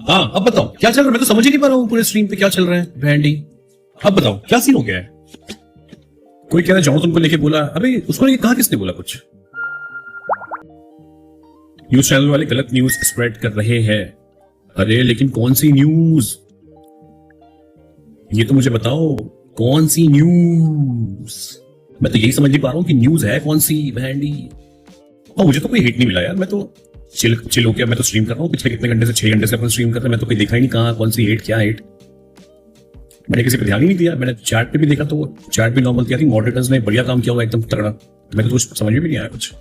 हाँ, अब बताओ क्या चल रहा है? मैं तो समझ ही नहीं पा रहा हूँ पूरे स्ट्रीम पे क्या चल रहा है बैंडी। अब बताओ क्या सीन हो गया है? कोई कह रहा है जाओ तुमको लेके बोला, अबे उसको लेके कहा किसने बोला कुछ? न्यूज चैनल वाले गलत न्यूज स्प्रेड कर रहे हैं। अरे लेकिन कौन सी न्यूज? ये तो मुझे बताओ, कौन सी न्यूज? मैं तो यही समझ नहीं पा रहा हूँ कि न्यूज है कौन सी बैंडी। और मुझे तो कोई हिट नहीं मिला यार। मैं तो चिल हो गया। मैं तो स्ट्रीम कर रहा हूँ पिछले कितने घंटे से, 6 घंटे से अपन स्ट्रीम कर रहे हैं। मैं तो कोई देखा ही नहीं कहाँ कौन सी हिट, क्या हिट। मैंने किसी पे ध्यान ही नहीं दिया। मैंने चैट पे भी देखा तो चैट भी नॉर्मल किया थी। मॉडरेटर्स ने बढ़िया काम किया हुआ एकदम तगड़ा। मैं तो कुछ समझ में भी नहीं आया कुछ।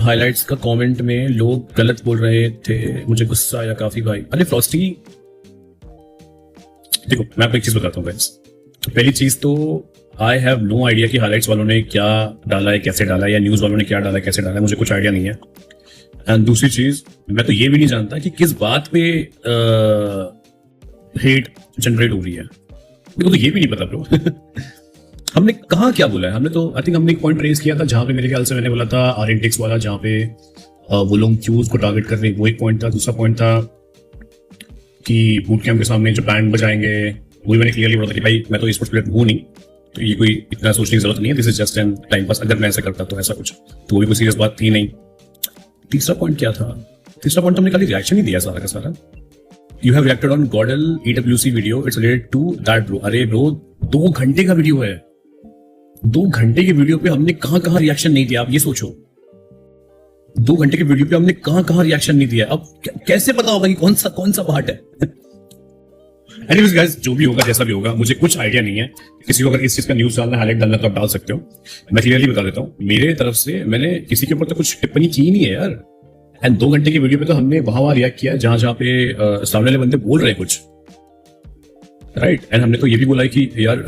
हाइलाइट्स का कमेंट में लोग गलत बोल रहे थे, मुझे गुस्सा आया काफी भाई। अरे फ्रॉस्टी देखो, मैं आपको एक चीज बताता हूँ गाइस। पहली चीज तो आई हैव नो आइडिया कि हाइलाइट्स वालों ने क्या डाला है, कैसे डाला है, या न्यूज वालों ने क्या डाला है, कैसे डाला है। मुझे कुछ आइडिया नहीं है। एंड दूसरी चीज, मैं तो ये भी नहीं जानता कि किस बात पे हेट जनरेट हो रही है। मेरे को तो ये भी नहीं पता ब्रो। हमने कहा क्या बोला है? हमने तो आई थिंक हमने एक पॉइंट रेज किया था जहां पे मेरे ख्याल से मैंने बोला था आरएनटिक्स वाला, जहां पे वो लोग क्यूज को टारगेट कर रहे हैं, वो एक पॉइंट था। दूसरा पॉइंट था कि बूट कैंप के सामने जो बैंड बजाएंगे, वो मैंने क्लियरली बोला था कि भाई मैं तो स्पोर्ट्स प्लेयर हूँ नहीं, तो ये कोई इतना सोचने की जरूरत नहीं है। This is just an time pass. अगर मैं ऐसा करता तो ऐसा कुछ, तो वो भी कोई सीरियस बात थी नहीं। तीसरा पॉइंट क्या था? तीसरा पॉइंट हमने खाली रिएक्शन ही दिया सारा का सारा। You have reacted on GodL EWC video, it's related to that bro. अरे ब्रो 2 घंटे का वीडियो है। 2 घंटे के वीडियो पे हमने कहां रिएक्शन नहीं दिया? आप ये सोचो, 2 घंटे के वीडियो पे हमने कहां रिएक्शन नहीं दिया। अब कैसे पता होगा कि कौन सा पार्ट है? एनीवेज गाइस, जो भी होगा जैसा भी होगा, मुझे कुछ आइडिया नहीं है। किसी को अगर इस चीज का न्यूज डालना, हाईलाइट डालना, तो आप डाल सकते हो। मैं क्लियरली बता देता हूँ, मेरे तरफ से मैंने किसी के ऊपर तो कुछ टिप्पणी की नहीं है यार। एंड 2 घंटे की वीडियो पे तो हमने वहां रिएक्ट किया जहां पे सामने वाले बंदे बोल रहे हैं कुछ, राइट। एंड हमने तो ये भी बोला है कि यार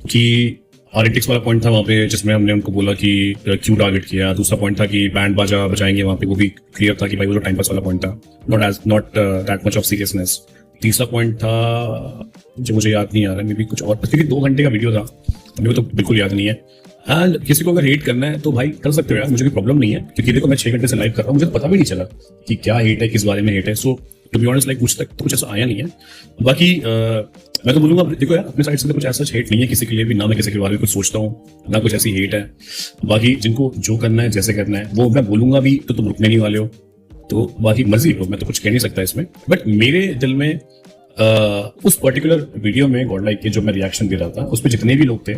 कि आरएनटिक्स वाला पॉइंट था वहां पे, जिसमें हमने उनको बोला कि क्यों टारगेट किया। दूसरा पॉइंट था कि बैंड बाजा बजाएंगे वहां पे, वो भी क्लियर था कि भाई वो तो टाइम पास वाला पॉइंट था, not that much of seriousness. तीसरा पॉइंट था जो मुझे याद नहीं आ रहा, मे भी कुछ और, क्योंकि 2 घंटे का वीडियो था, मेरे को तो बिल्कुल याद नहीं है। एंड किसी को अगर हेट करना है तो भाई कर सकते हो यार, मुझे कोई प्रॉब्लम नहीं है। क्योंकि देखो मैं 6 घंटे से लाइव कर रहा हूँ, मुझे तो पता भी नहीं चला कि क्या हेट है, किस बारे में हेट है। सो टू बी ऑनेस्ट, लाइक मुझ तक तो कुछ ऐसा आया नहीं है। बाकी मैं तो बोलूंगा देखो यार, अपने साइड से तो कुछ ऐसा हेट नहीं है किसी के लिए भी, ना मैं किसी के बारे में कुछ सोचता हूँ, ना कुछ ऐसी हेट है। बाकी जिनको जो करना है, जैसे करना है, वो मैं बोलूंगा भी तो तुम रुकने नहीं वाले हो, तो बाकी मर्जी हो, मैं तो कुछ कह नहीं सकता इसमें। बट मेरे दिल में उस पर्टिकुलर वीडियो में गॉड लाइक के जो मैं रिएक्शन दे रहा था, उस पर जितने भी लोग थे,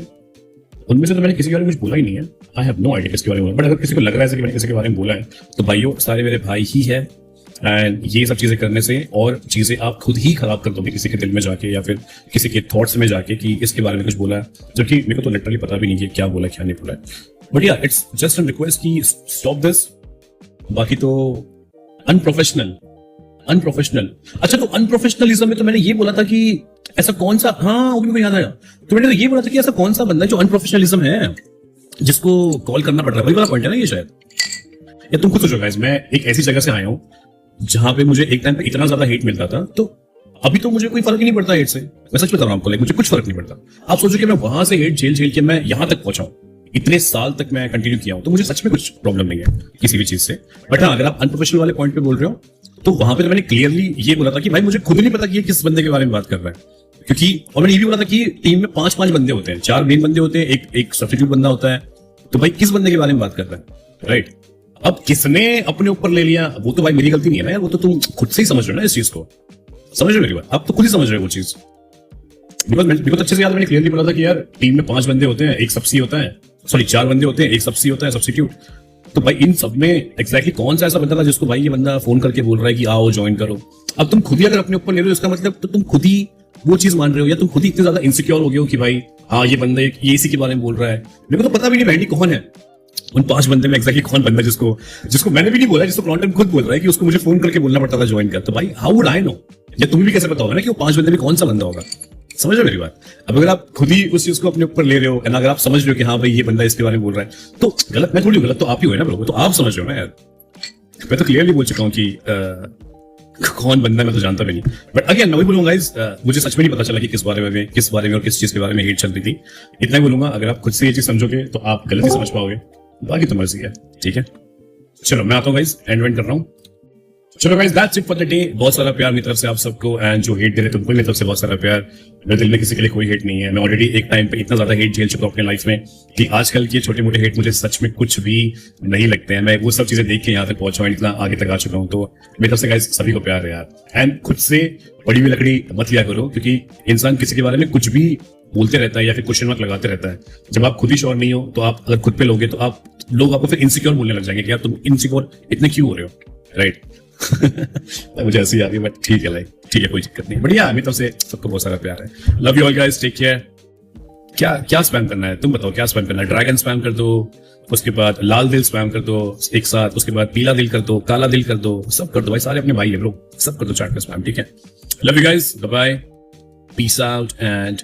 उनमें से तो मैंने किसी के बारे में कुछ बोला ही नहीं है। आई हैव नो आइडिया किसके बारे में बोला। बट अगर किसी को लग रहा है कि मैंने किसी के बारे में बोला है, तो भाइयों सारे मेरे भाई ही है। एंड ये सब चीजें करने से और चीजें आप खुद ही खराब कर दोगे किसी के दिल में जाके, या फिर किसी के थॉट्स में जाके कि इसके बारे में कुछ बोला है, जबकि मेरे को तो लिटरली पता भी नहीं कि क्या बोला क्या नहीं बोला है। बट या इट्स जस्ट एन रिक्वेस्ट कि स्टॉप दिस। बाकी तो अनप्रोफेशनल। अच्छा, तो अनप्रोफेशनलिज्म में तो मैंने ये बोला था कि ऐसा कौन सा, हाँ वो भी याद आया, तो मैंने तो ये बोला था कि ऐसा कौन सा बंदा है जो अनप्रोफेशनलिज्म है, जिसको कॉल करना पड़ रहा है। वही वाला पॉइंट है ना ये शायद। या तुम खुद सोचो गाइस, मैं एक ऐसी जगह से आया हूं जहां पे मुझे एक टाइम पे इतना ज्यादा हेट मिलता था, तो अभी तो मुझे कोई फर्क ही नहीं पड़ता हेट से। मैं सच बता रहा हूं आपको, मुझे कुछ फर्क नहीं पड़ता। आप सोचो कि मैं वहां से हेट झेल के मैं यहां तक पहुंचा हूं, इतने साल तक मैं कंटिन्यू किया हूं, तो मुझे सच में कुछ प्रॉब्लम नहीं है किसी भी चीज से। बट हाँ, अगर आप अनप्रोफेशनल वाले पॉइंट पे बोल रहे हो, तो वहां पे तो मैंने क्लियरली ये बोला था कि भाई मुझे खुद नहीं पता कि ये किस बंदे के बारे में बात कर रहा है। क्योंकि और मैंने ये भी बोला था कि टीम में 5 बंदे होते हैं, 4 मेन बंदे होते हैं, एक सब्स्टिट्यूट बंदा होता है, तो भाई किस बंदे के बारे में बात कर रहा है, राइट। अब किसने अपने ऊपर ले लिया, वो तो भाई मेरी गलती नहीं है ना यार, वो तो तुम खुद से ही समझ रहे हो ना इस चीज को। समझ रहे हो मेरी बात? आप तो खुद ही समझ रहे हो वो चीज। बिकॉज अच्छे से याद, मैंने क्लियरली बोला था कि यार टीम में 5 बंदे होते हैं, एक सबसी होता है, सॉरी 4 बंदे होते हैं, एक सबसी होता है, सब्स्टिट्यूट। तो भाई इन सब में एग्जैक्टली कौन सा ऐसा बंदा था जिसको भाई ये बंदा फोन करके बोल रहा है कि आओ ज्वाइन करो। अब तुम खुद ही अगर अपने ऊपर ले रहे हो, इसका मतलब तो तुम खुद ही वो चीज मान रहे हो, या तुम खुद ही इतने ज्यादा इनसिक्योर हो गए हो कि भाई हाँ ये बंदा ये इसी के बारे में बोल रहा है। मेरे को तो पता भी नहीं भाई कौन है उन 5 बंदे में एग्जैक्टली कौन बंदा जिसको मैंने भी नहीं बोला, जिसको क्लॉन्टन खुद बोल रहा है कि उसको मुझे फोन करके बोलना पड़ता था ज्वाइन कर। तो भाई हाउ वुड आई नो, या तुम्हें भी कैसे पता होगा ना कि वो 5 बंदे में कौन सा बंदा होगा। समझ रहे हो मेरी बात? अब अगर आप खुद ही उस चीज को अपने ऊपर ले रहे हो, अगर आप समझ रहे हो कि हाँ भाई ये बंदा इसके बारे में बोल रहा है, तो गलत मैं थोड़ी, गलत तो आप ही हो ना ब्रो, तो आप समझ रहे हो ना यार। मैं तो क्लियरली बोल चुका हूँ कि कौन बंदा मैं तो जानता भी नहीं। बट अगेन मैं वही बोलूंगा गाइस, मुझे सच में नहीं पता चला कि किस बारे में और किस चीज के बारे में हेट चल रही थी। इतना ही बोलूंगा, अगर आप खुद से ये चीज समझोगे तो आप गलत ही समझ पाओगे, बाकी तो मर्जी है, ठीक है। चलो मैं आता हूँ गाइस, एंड कर रहा हूँ। चलो guys, that's it for the day. बहुत सारा प्यार मेरी तरफ से आप सबको, एंड जो हेट दे रहे तुमको मेरी तरफ से बहुत सारा प्यार। मेरे दिल में किसी के लिए कोई हेट नहीं है। मैं ऑलरेडी एक टाइम पे इतना ज्यादा हेट झेल चुका हूँ अपने लाइफ में कि आजकल के छोटे मोटे हेट मुझे सच में कुछ भी नहीं लगते हैं। मैं वो सब चीजें देख के यहाँ तक पहुंचा हूँ, इतना आगे तक आ चुका हूँ। तो मेरी तरफ से गाइस सभी को प्यार है यार। एंड खुद से बड़ी हुई लकड़ी मत लिया करो, क्योंकि इंसान किसी के बारे में कुछ भी बोलते रहता है या फिर क्वेश्चन मार्क लगाते रहता है। जब आप खुद ही श्योर नहीं हो तो आप अगर खुद पे लोगे तो आप लोग आपको फिर इनसिक्योर बोलने लग जाएंगे कि यार तुम इनसिक्योर इतने क्यों हो रहे हो, राइट? मुझे ऐसी आ रही है, बट ठीक है लाइक, ठीक है, कोई दिक्कत नहीं। बढ़िया, मेरी तरफ से सबको बहुत सारा प्यार है। Love you all guys, take care. क्या स्पैम करना है तुम बताओ, क्या स्पैम करना है? ड्रैगन स्पैम कर दो, उसके बाद लाल दिल स्पैम कर दो एक साथ, उसके बाद पीला दिल कर दो, काला दिल कर दो, सब कर दो भाई, सारे अपने भाई है ब्रो, सब कर दो चैट में स्पैम, ठीक है? Love you guys, bye bye, peace out and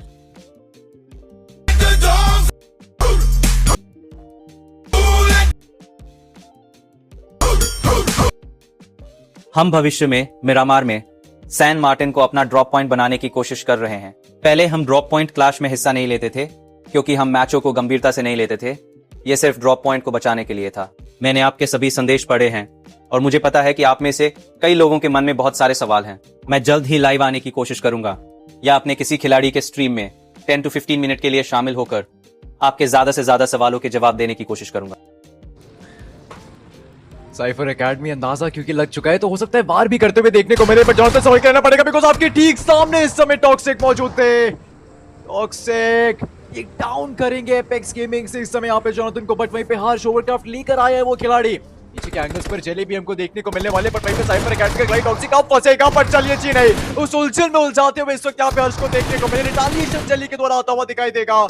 हम भविष्य में मिरामार में सैन मार्टिन को अपना ड्रॉप पॉइंट बनाने की कोशिश कर रहे हैं। पहले हम ड्रॉप पॉइंट क्लैश में हिस्सा नहीं लेते थे क्योंकि हम मैचों को गंभीरता से नहीं लेते थे। यह सिर्फ ड्रॉप पॉइंट को बचाने के लिए था। मैंने आपके सभी संदेश पढ़े हैं और मुझे पता है कि आप में से कई लोगों के मन में बहुत सारे सवाल हैं। मैं जल्द ही लाइव आने की कोशिश करूंगा या अपने किसी खिलाड़ी के स्ट्रीम में 10 to 15 मिनट के लिए शामिल होकर आपके ज्यादा से ज्यादा सवालों के जवाब देने की कोशिश करूंगा। साइफर एकेडमी अंदाजा क्योंकि लग चुका है तो हो सकता है वार भी करते हुए देखने को मिले, पर जॉनसन समझ करना पड़ेगा बिकॉज़ आपके ठीक सामने इस समय टॉक्सिक मौजूद थे। टॉक्सिक ये डाउन करेंगे एपेक्स गेमिंग से इस समय यहाँ पे जॉनसन को, बट वहीं पे हार्श ओवरक्राफ्ट लेकर आया है वो खिलाड़ी। नीचे के एंगल्स पर जेली भी हमको देखने को मिलने वाले, पर वहीं पे साइफर एकेडमी का खिलाड़ी टॉक्सिक अब फंसेगा, पर चलिए जी नहीं, उस उलझन में उलझाते हुए इस वक्त यहाँ पे हर्ष को देखने को मिले। रिटालिएशन जेली के द्वारा आता हुआ दिखाई देगा।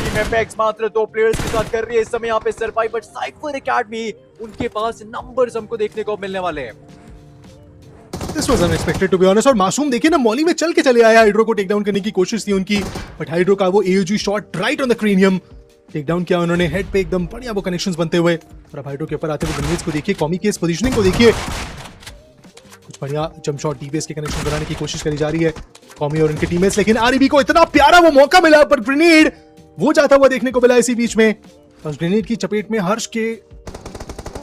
टीम एपेक्स मात्र 2 प्लेयर्स के साथ कर रही है इस समय यहाँ पे सर्वाइव, बट साइफर एकेडमी उनके पास नंबर्स हमको देखने को मिलने वाले हैं। This was unexpected to be honest। और मासूम देखिए ना, मॉली में चल के चले आया, हाइड्रो को टेक डाउन करने की कोशिश थी उनकी, बट हाइड्रो का वो AUG shot right on the cranium take down किया उन्होंने हेड पे, एकदम बढ़िया वो कनेक्शंस बनते हुए। और अब हाइड्रो के ऊपर आते हुए ग्रेनेड्स को देखिए, कॉमी की इस पोजीशनिंग को देखिए, कुछ बढ़िया जंप शॉट डीबीएस के कनेक्शन बनाने की कोशिश करी जा रही है कॉमी और उनके टीममेट्स, लेकिन आरईबी को इतना प्यारा वो मौका मिला, पर ग्रेनेड वो जाता हुआ देखने को मिला इसी बीच में। और ग्रेनेड की चपेट में हर्ष के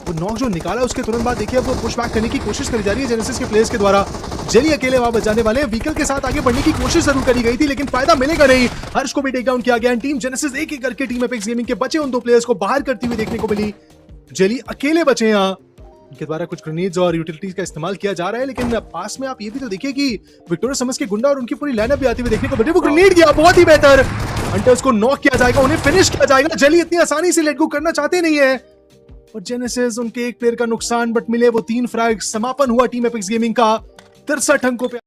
वो नॉक जो निकाला उसके तुरंत बाद देखिए अब वो पुश बैक करने की कोशिश करी जा रही है जेनेसिस के प्लेयर्स के द्वारा। जेली अकेले वहां बचाने वाले, व्हीकल के साथ आगे बढ़ने की कोशिश जरूर करी गई थी लेकिन फायदा मिलेगा नहीं। हर्ष को भी टेक डाउन किया गया। टीम जेनेसिस एक एक करके टीम एपेक्स गेमिंग के बचे उन 2 प्लेयर्स को बाहर करती हुई देखने को मिली। जेली अकेले बचे यहाँ, उनके द्वारा कुछ ग्रेनेड्स और यूटिलिटीज का इस्तेमाल किया जा रहा है, लेकिन पास में आप ये भी तो देखिए कि विक्टोरिया समस के गुंडा और उनकी पूरी लाइनअप भी आती हुई देखने को मिली। वो ग्रेनेड किया, बहुत ही बेहतर, हंटर्स को नॉक किया जाएगा, उन्हें फिनिश किया जाएगा। जेली इतनी आसानी से लेट गो करना चाहते नहीं है, और जेनेसिस उनके एक प्लेयर का नुकसान, बट मिले वो 3 फ्रैग। समापन हुआ टीम एपेक्स गेमिंग का 63 अंकों पे।